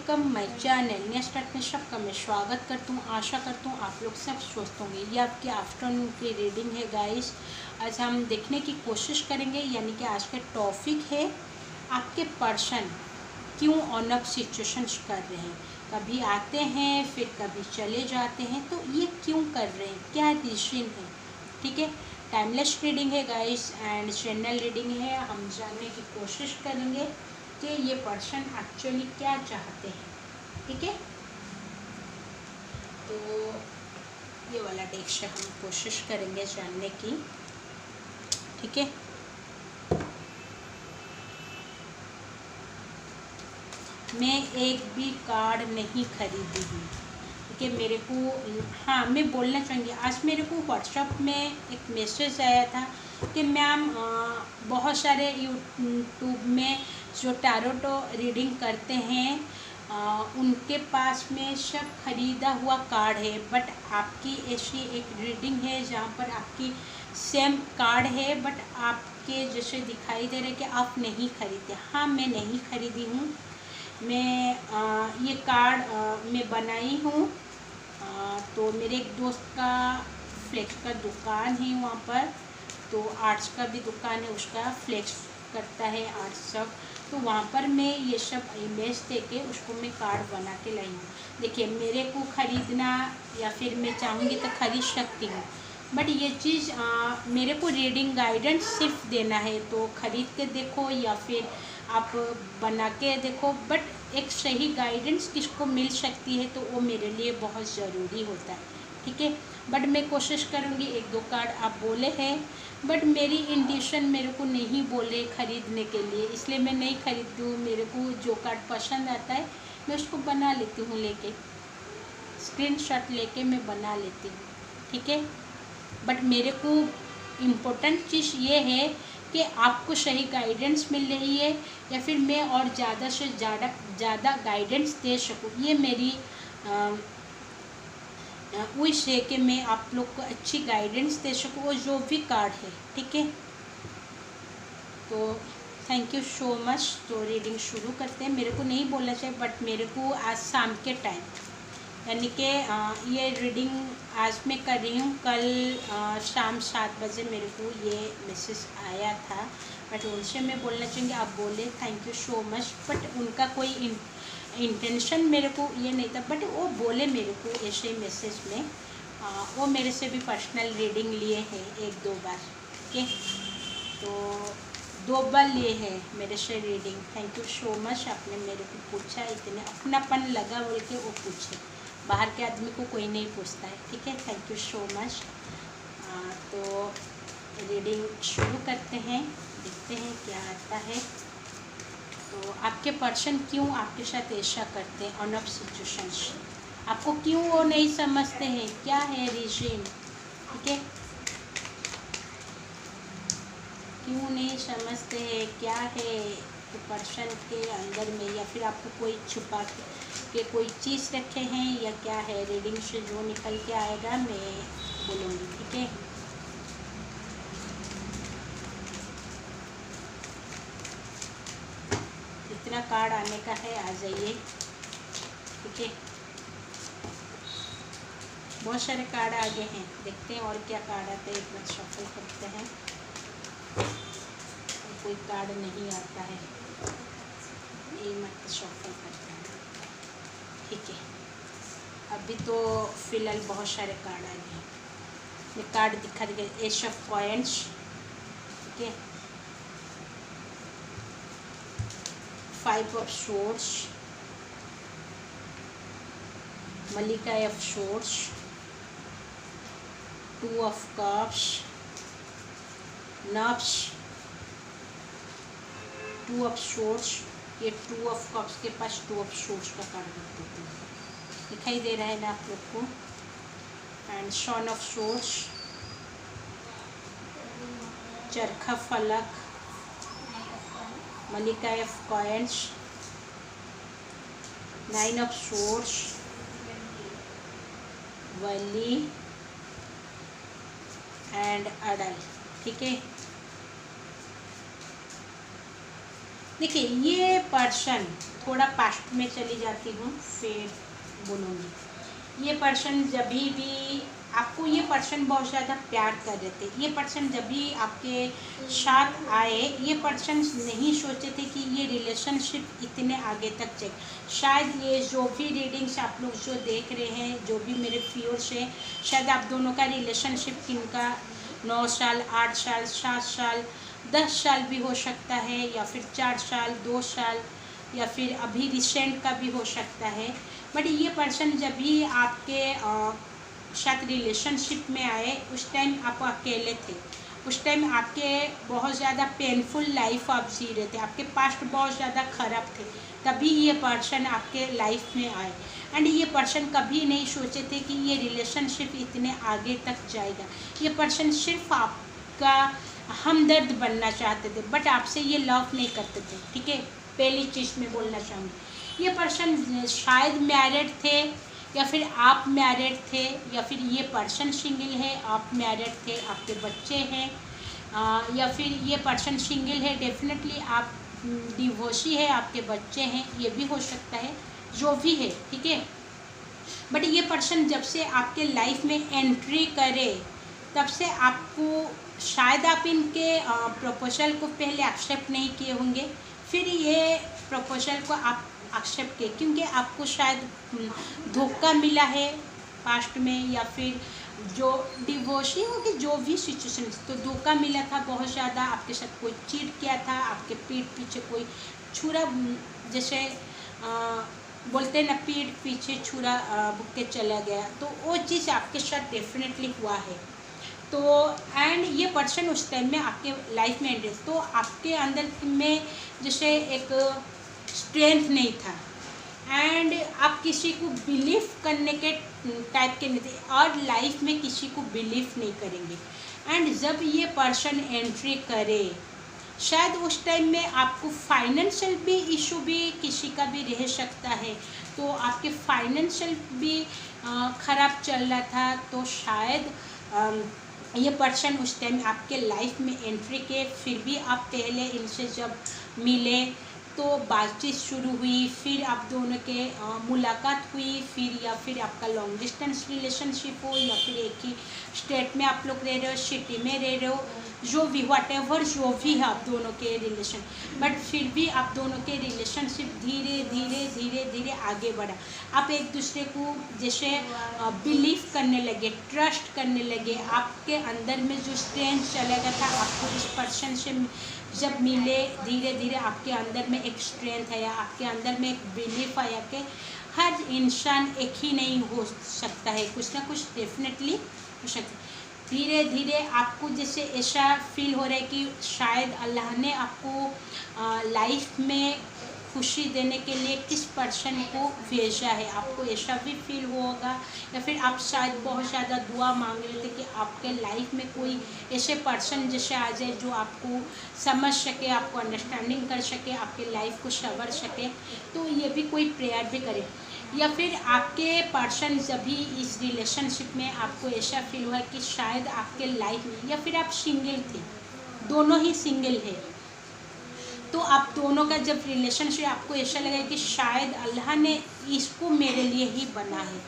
Welcome my channel next start में सबका मैं स्वागत करता हूँ। आशा करता हूँ आप लोग सब स्वस्थ होंगे। ये आपकी आफ्टरनून की रीडिंग है गाइस। आज हम देखने की कोशिश करेंगे, यानी कि आज का टॉपिक है आपके पर्सन क्यों ऑन ऑफ सिचुएशंस कर रहे हैं। कभी आते हैं फिर कभी चले जाते हैं, तो ये क्यों कर रहे हैं, क्या रीज़न है। ठीक है, टाइमलेस रीडिंग है गाइस एंड जनरल रीडिंग है। हम जानने की कोशिश करेंगे कि ये पर्सन एक्चुअली क्या चाहते हैं। ठीक है, तो ये वाला डेक से हम कोशिश करेंगे जानने की। ठीक है, मैं एक भी कार्ड नहीं खरीदी हूँ। ठीक है, मेरे को हाँ मैं बोलना चाहूँगी, आज मेरे को व्हाट्सएप में एक मैसेज आया था कि मैम बहुत सारे यूट्यूब में जो टैरोट रीडिंग करते हैं उनके पास में सब खरीदा हुआ कार्ड है, बट आपकी ऐसी एक रीडिंग है जहाँ पर आपकी सेम कार्ड है, बट आपके जैसे दिखाई दे रहे कि आप नहीं खरीदे। हाँ मैं नहीं खरीदी हूँ, मैं ये कार्ड मैं बनाई हूँ। तो मेरे एक दोस्त का फ्लेक्स का दुकान है वहाँ पर, तो आर्ट्स का भी दुकान है, उसका फ्लेक्स करता है आर्ट्स सब, तो वहाँ पर मैं ये सब इमेज देके उसको मैं कार्ड बना के लाई हूँ। देखिए मेरे को ख़रीदना या फिर मैं चाहूँगी तो ख़रीद सकती हूँ, बट ये चीज़ मेरे को रीडिंग गाइडेंस सिर्फ देना है, तो ख़रीद के देखो या फिर आप बना के देखो, बट एक सही गाइडेंस किसको मिल सकती है तो वो मेरे लिए बहुत ज़रूरी होता है। ठीक है, बट मैं कोशिश करूँगी। एक दो कार्ड आप बोले हैं, बट मेरी इंट्यूशन मेरे को नहीं बोले ख़रीदने के लिए, इसलिए मैं नहीं खरीदती हूँ। मेरे को जो कार्ड पसंद आता है मैं उसको बना लेती हूँ, लेके स्क्रीनशॉट लेके मैं बना लेती हूँ। ठीक है, बट मेरे को इम्पोर्टेंट चीज़ ये है कि आपको सही गाइडेंस मिल रही है या फिर मैं और ज़्यादा से ज़्यादा गाइडेंस दे सकूँ, ये मेरी विश है कि मैं आप लोग को अच्छी गाइडेंस दे सकूँ, वो जो भी कार्ड है। ठीक है, तो थैंक यू सो मच। तो रीडिंग शुरू करते हैं। मेरे को नहीं बोलना चाहिए, बट मेरे को आज शाम के टाइम, यानी कि ये रीडिंग आज मैं कर रही हूँ, कल शाम 7 बजे मेरे को ये मैसेज आया था, बट उनसे मैं बोलना चाहूँगी, आप बोले thank you so much, but उनका कोई इंटेंशन मेरे को ये नहीं था, बट वो बोले मेरे को ऐसे मैसेज में। वो मेरे से भी पर्सनल रीडिंग लिए हैं एक दो बार। ठीक है, तो 2 बार लिए हैं मेरे से reading. Thank you so much, आपने मेरे को पूछा, इतने अपनापन लगा बोल के वो पूछे, बाहर के आदमी को कोई नहीं पूछता है। ठीक है, थैंक यू सो मच। तो रीडिंग शुरू करते हैं, देखते हैं क्या आता है। तो आपके पर्सन क्यों आपके साथ ऐसा करते हैं, ऑन ऑफ सिचुएशंस, आपको क्यों वो नहीं समझते हैं, क्या है रीजन। ठीक है, क्यों नहीं समझते हैं, क्या है तो पर्सन के अंदर में, या फिर आपको कोई छुपा के कोई चीज़ रखे हैं, या क्या है। रीडिंग से जो निकल के आएगा मैं बोलूँगी। ठीक है, इतना कार्ड आने का है, आ जाइए। ठीक है, बहुत सारे कार्ड आगे हैं, देखते हैं और क्या कार्ड आते हैं। एक बार शफल करते हैं, कोई कार्ड नहीं आता है, ये मत शफल करते हैं। ठीक है, अभी तो फिलहाल बहुत सारे कार्ड आ गए हैं। ये कार्ड दिखा दिए, एस ऑफ कॉइन्स। ठीक है, 5 ऑफ सोर्ड्स, मलिका ऑफ सोर्ड्स, 2 ऑफ कप्स, नफ्स, 2 ऑफ सोर्ड्स। ये 2 ऑफ कप्स के पास 2 ऑफ सोर्ड्स का कार्ड रख देते हैं, दिखाई दे रहा है ना आप लोग को। एंड सन ऑफ सोर्ड्स, चरखा फलक, मलिका ऑफ कॉइन्स, 9 ऑफ सोर्ड्स, वली एंड अडल। ठीक है, देखिए ये पर्सन, थोड़ा पास्ट में चली जाती हूँ फिर बोलूँगी। ये पर्सन जब भी आपको, ये पर्सन बहुत ज़्यादा प्यार कर रहे थे, ये पर्सन जब भी आपके साथ आए, ये पर्सन नहीं सोचे थे कि ये रिलेशनशिप इतने आगे तक चले। शायद ये जो भी रीडिंग्स आप लोग जो देख रहे हैं, जो भी मेरे व्यूअर्स हैं, शायद आप दोनों का रिलेशनशिप किनका 9 साल, 8 साल, 7 साल, 10 साल भी हो सकता है, या फिर 4 साल, 2 साल, या फिर अभी रिसेंट का भी हो सकता है। बट ये पर्सन जब भी आपके साथ रिलेशनशिप में आए, उस टाइम आप अकेले थे, उस टाइम आपके बहुत ज़्यादा पेनफुल लाइफ आप जी रहे थे, आपके पास्ट बहुत ज़्यादा ख़राब थे, तभी ये पर्सन आपके लाइफ में आए। एंड ये पर्सन कभी नहीं सोचे थे कि ये रिलेशनशिप इतने आगे तक जाएगा। ये पर्सन सिर्फ आपका हमदर्द बनना चाहते थे, बट आपसे ये लव नहीं करते थे, ठीक है। पहली चीज़ मैं बोलना चाहूँगी, ये पर्सन शायद मैरिड थे, या फिर आप मैरिड थे, या फिर ये पर्सन सिंगल है, आप मैरिड थे, आपके बच्चे हैं, या फिर ये पर्सन सिंगल है, डेफिनेटली आप डिवोर्सी है, आपके बच्चे हैं, ये भी हो सकता है, जो भी है, ठीक है। बट ये पर्सन जब से आपके लाइफ में एंट्री करे, तब से आपको, शायद आप इनके प्रपोजल को पहले एक्सेप्ट नहीं किए होंगे, फिर ये प्रपोजल को आप एक्सेप्ट किए, क्योंकि आपको शायद धोखा मिला है पास्ट में, या फिर जो डिवोर्सी होगी, जो भी सिचुएशन, तो धोखा मिला था बहुत ज़्यादा, आपके साथ कोई चीट किया था, आपके पीठ पीछे कोई छुरा, जैसे बोलते हैं ना, पीठ पीछे छुरा बुक के चला गया, तो वो चीज़ आपके साथ डेफिनेटली हुआ है। तो एंड ये पर्सन उस टाइम में आपके लाइफ में एंट्री, तो आपके अंदर में जैसे एक स्ट्रेंथ नहीं था, एंड आप किसी को बिलीव करने के टाइप के नहीं थे, और लाइफ में किसी को बिलीव नहीं करेंगे। एंड जब ये पर्सन एंट्री करे, शायद उस टाइम में आपको फाइनेंशियल भी इशू भी किसी का भी रह सकता है, तो आपके फाइनेंशियल भी ख़राब चल रहा था, तो शायद ये पर्सन उस टाइम आपके लाइफ में एंट्री के, फिर भी आप पहले इनसे जब मिले तो बातचीत शुरू हुई, फिर आप दोनों के मुलाकात हुई, फिर या फिर आपका लॉन्ग डिस्टेंस रिलेशनशिप हो, या फिर एक ही स्टेट में आप लोग रह रहे हो, सिटी में रह रहे हो, जो भी व्हाटएवर जो भी है आप दोनों के रिलेशन, बट फिर भी आप दोनों के रिलेशनशिप धीरे धीरे धीरे धीरे आगे बढ़ा। आप एक दूसरे को जैसे बिलीव करने लगे, ट्रस्ट करने लगे, आपके अंदर में जो स्ट्रेंथ चला गया था, आपको इस पर्सन से जब मिले, धीरे धीरे आपके अंदर में एक स्ट्रेंथ आया, आपके अंदर में एक बिलीफ आया कि हर इंसान एक ही नहीं हो सकता है, कुछ ना कुछ डेफिनेटली हो सकता है। धीरे धीरे आपको जैसे ऐसा फील हो रहा है कि शायद अल्लाह ने आपको लाइफ में खुशी देने के लिए किस पर्सन को भेजा है, आपको ऐसा भी फील होगा, या फिर आप शायद बहुत ज़्यादा दुआ मांग रहे थे कि आपके लाइफ में कोई ऐसे पर्सन जैसे आ जाए जो आपको समझ सके, आपको अंडरस्टैंडिंग कर सके, आपके लाइफ को संवर सके, तो ये भी कोई प्रेयर भी करे। या फिर आपके पर्सन जब भी इस रिलेशनशिप में आपको ऐसा फील हुआ कि शायद आपके लाइफ में, या फिर आप सिंगल थे, दोनों ही सिंगल है, तो आप दोनों का जब रिलेशनशिप आपको ऐसा लगा कि शायद अल्लाह ने इसको मेरे लिए ही बना है,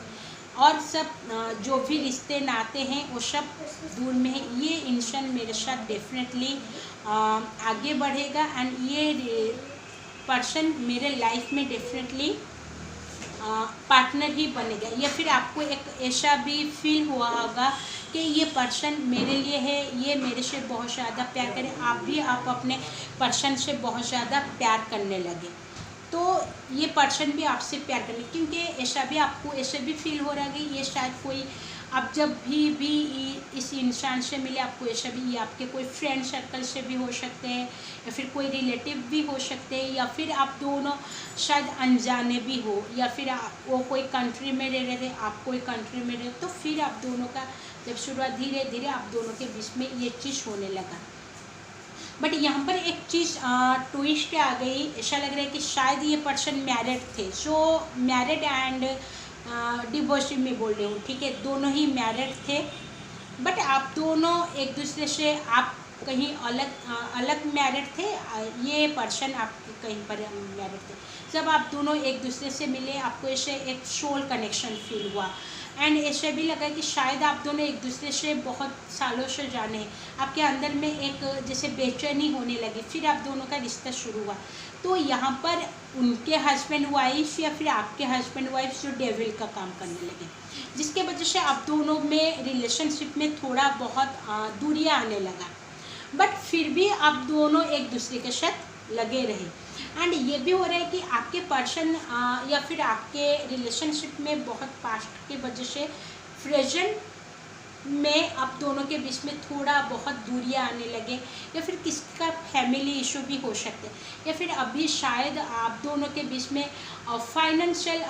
और सब जो भी रिश्ते नाते हैं वो सब दूर में है, ये इंसान मेरे साथ डेफिनेटली आगे बढ़ेगा, एंड ये पर्सन मेरे लाइफ में डेफिनेटली पार्टनर ही बनेगा। या फिर आपको एक ऐसा भी फील हुआ होगा कि ये पर्सन मेरे लिए है, ये मेरे से बहुत ज़्यादा प्यार करे, आप अपने पर्सन से बहुत ज़्यादा प्यार करने लगे, तो ये पर्सन भी आपसे प्यार करने, क्योंकि ऐसा भी आपको ऐसे भी फील हो रहा है कि ये शायद कोई, आप जब भी इस इंसान से मिले, आपको ऐसा भी, ये आपके कोई फ्रेंड सर्कल से भी हो सकते हैं, या फिर कोई रिलेटिव भी हो सकते हैं, या फिर आप दोनों शायद अनजाने भी हो, या फिर वो कोई कंट्री में रह रहे थे, आप कोई कंट्री में रहे, तो फिर आप दोनों का जब शुरुआत धीरे धीरे आप दोनों के बीच में ये चीज़ होने लगा। बट यहाँ पर एक चीज़ ट्विस्ट आ गई, ऐसा लग रहा है कि शायद ये पर्सन मैरिड थे, सो मैरिड एंड डिवोर्सी में बोल रही हूँ, ठीक है, दोनों ही मैरिड थे, बट आप दोनों एक दूसरे से, आप कहीं अलग मैरिड थे, ये पर्सन आपके कहीं पर मैरिड थे। जब आप दोनों एक दूसरे से मिले, आपको ऐसे एक सोल कनेक्शन फील हुआ एंड ऐसे भी लगा कि शायद आप दोनों एक दूसरे से बहुत सालों से जाने हैं। आपके अंदर में एक जैसे बेचैनी होने लगी, फिर आप दोनों का रिश्ता शुरू हुआ। तो यहाँ पर उनके हस्बैंड वाइफ या फिर आपके हस्बैंड वाइफ जो डेविल का काम करने लगे, जिसके वजह से आप दोनों में रिलेशनशिप में थोड़ा बहुत दूरियाँ आने लगा, बट फिर भी आप दोनों एक दूसरे के साथ लगे रहे। एंड ये भी हो रहा है कि आपके पर्सन या फिर आपके रिलेशनशिप में बहुत पास्ट के वजह से प्रेजेंट में आप दोनों के बीच में थोड़ा बहुत दूरियां आने लगे, या फिर किसी का फैमिली इशू भी हो सकते हैं, या फिर अभी शायद आप दोनों के बीच में फाइनेंशियल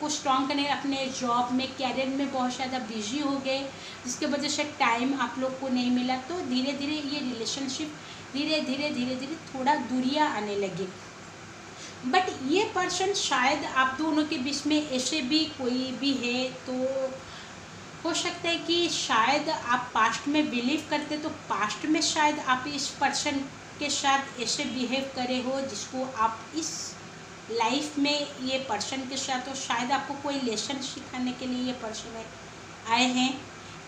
को स्ट्रॉन्ग करने, अपने जॉब में कैरियर में बहुत ज़्यादा बिजी हो गए, जिसके वजह से टाइम आप लोग को नहीं मिला। तो धीरे धीरे ये रिलेशनशिप धीरे धीरे थोड़ा दूरियां आने लगी। बट ये पर्सन शायद आप दोनों के बीच में ऐसे भी कोई भी है, तो हो सकता है कि शायद आप पास्ट में बिलीव करते, तो पास्ट में शायद आप इस पर्सन के साथ ऐसे बिहेव करे हो जिसको आप इस लाइफ में ये पर्सन के साथ हो। शायद आपको कोई लेसन सिखाने के लिए ये पर्सन आए हैं,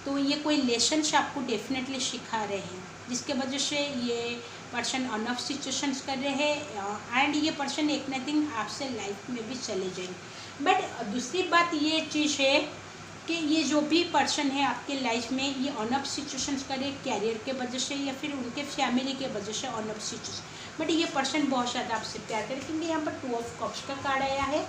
तो ये कोई लेसन आपको डेफिनेटली सिखा रहे हैं, जिसके वजह से ये पर्सन अनफ सिचुएशंस कर रहे हैं एंड ये पर्सन एक ना थिंग आपसे लाइफ में भी चले जाएंगे। बट दूसरी बात ये चीज़ है कि ये जो भी पर्सन है आपके लाइफ में, ये अनफ सिचुएशंस करे कैरियर के वजह से या फिर उनके फैमिली के वजह से अनफ सिचुएशन। बट ये पर्सन बहुत ज़्यादा आपसे प्यार करे, क्योंकि यहाँ पर 2 ऑफ कप्स का कार्ड आया है।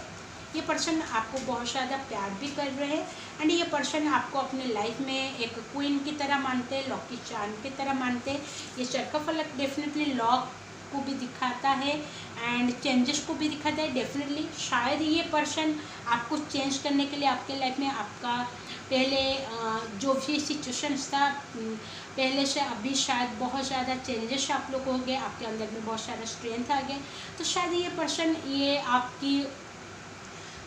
ये पर्सन आपको बहुत ज़्यादा प्यार भी कर रहे हैं एंड ये पर्सन आपको अपने लाइफ में एक क्वीन की तरह मानते हैं, लॉक की चांद की तरह मानते हैं। ये चरखा फलक डेफिनेटली लॉक को भी दिखाता है एंड चेंजेस को भी दिखाता है डेफिनेटली। शायद ये पर्सन आपको चेंज करने के लिए आपके लाइफ में आपका पहले जो भी सिचुएशंस था पहले से अभी शायद बहुत ज़्यादा चेंजेस आप लोग हो गए, आपके अंदर में बहुत सारा स्ट्रेंथ आ गया। तो शायद ये पर्सन ये आपकी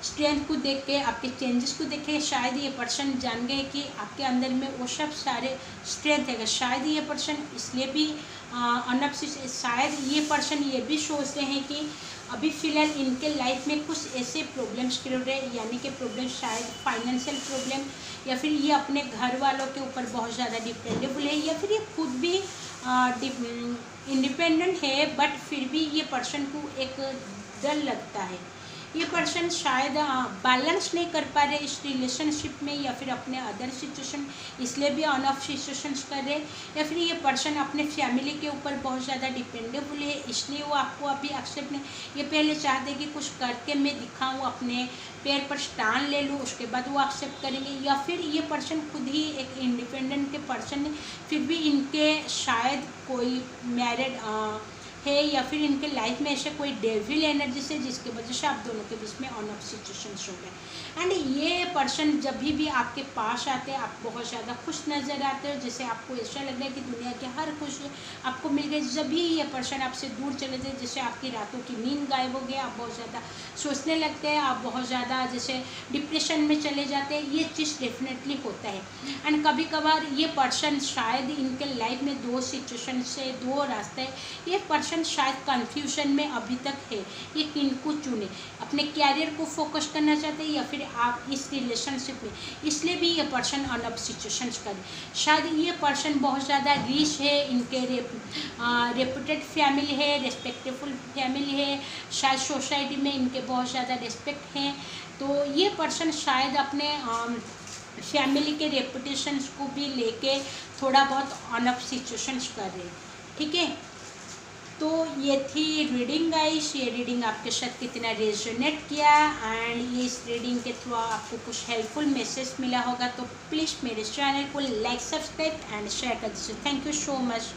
स्ट्रेंथ को देख के, आपके चेंजेस को देख के शायद ये पर्सन जान गए कि आपके अंदर में वो सब सारे स्ट्रेंथ है। शायद ये पर्सन इसलिए भी शायद ये पर्सन ये भी सोचते हैं कि अभी फ़िलहाल इनके लाइफ में कुछ ऐसे प्रॉब्लम्स क्रिएट रहे, यानी कि प्रॉब्लम शायद फाइनेंशियल प्रॉब्लम, या फिर ये अपने घर वालों के ऊपर बहुत ज़्यादा डिपेंडेबल है, या फिर ये खुद भी इंडिपेंडेंट है, बट फिर भी ये पर्सन को एक डर लगता है। ये पर्सन शायद बैलेंस नहीं कर पा रहे इस रिलेशनशिप में, या फिर अपने अदर सिचुएशन इसलिए भी अनफ सिचुएशंस कर रहे, या फिर ये पर्सन अपने फैमिली के ऊपर बहुत ज़्यादा डिपेंडेबल है, इसलिए वो आपको अभी एक्सेप्ट नहीं। ये पहले चाहते कि कुछ करके मैं दिखाऊँ, अपने पैर पर स्टैंड ले लूँ, उसके बाद वो एक्सेप्ट करेंगे। या फिर ये पर्सन खुद ही एक इंडिपेंडेंट के पर्सन है, फिर भी इनके शायद कोई मैरिड है, या फिर इनके लाइफ में ऐसे कोई डेविल एनर्जी से जिसकी वजह से आप दोनों के बीच में ऑन ऑफ सिचुएशंस हो गए। एंड ये पर्सन जब भी आपके पास आते हैं, आप बहुत ज़्यादा खुश नज़र आते हो, जैसे आपको ऐसा लग रहा है कि दुनिया की हर खुशी आपको मिल गई। जब भी ये पर्सन आपसे दूर चले जाए, जैसे आपकी रातों की नींद गायब हो गया, आप बहुत ज़्यादा सोचने लगते हैं, आप बहुत ज़्यादा जैसे डिप्रेशन में चले जाते हैं, ये चीज़ डेफिनेटली होता है। एंड कभी कभार ये पर्सन शायद इनके लाइफ में 2 सिचुएशन से 2 रास्ते हैं। ये पर्सन शायद कंफ्यूजन में अभी तक है, ये किन को चुने, अपने कैरियर को फोकस करना चाहते हैं या फिर आप इस रिलेशनशिप में, इसलिए भी ये पर्सन अनफ सिचुएशंस करे। शायद ये पर्सन बहुत ज़्यादा रिच है, इनके रेपुटेड फैमिली है, रेस्पेक्टेबल फैमिली है, शायद सोसाइटी में इनके बहुत ज़्यादा रिस्पेक्ट हैं। तो ये पर्सन शायद अपने फैमिली के रेपुटेशंस को भी लेके थोड़ा बहुत अनफ सिचुएशंस कर रहे हैं। ठीक है, तो ये थी रीडिंग गाइस। ये रीडिंग आपके साथ कितना रेजोनेट किया एंड ये इस रीडिंग के थ्रू आपको कुछ हेल्पफुल मैसेज मिला होगा, तो प्लीज़ मेरे चैनल को लाइक, सब्सक्राइब एंड शेयर कर दीजिए। Thank you so much.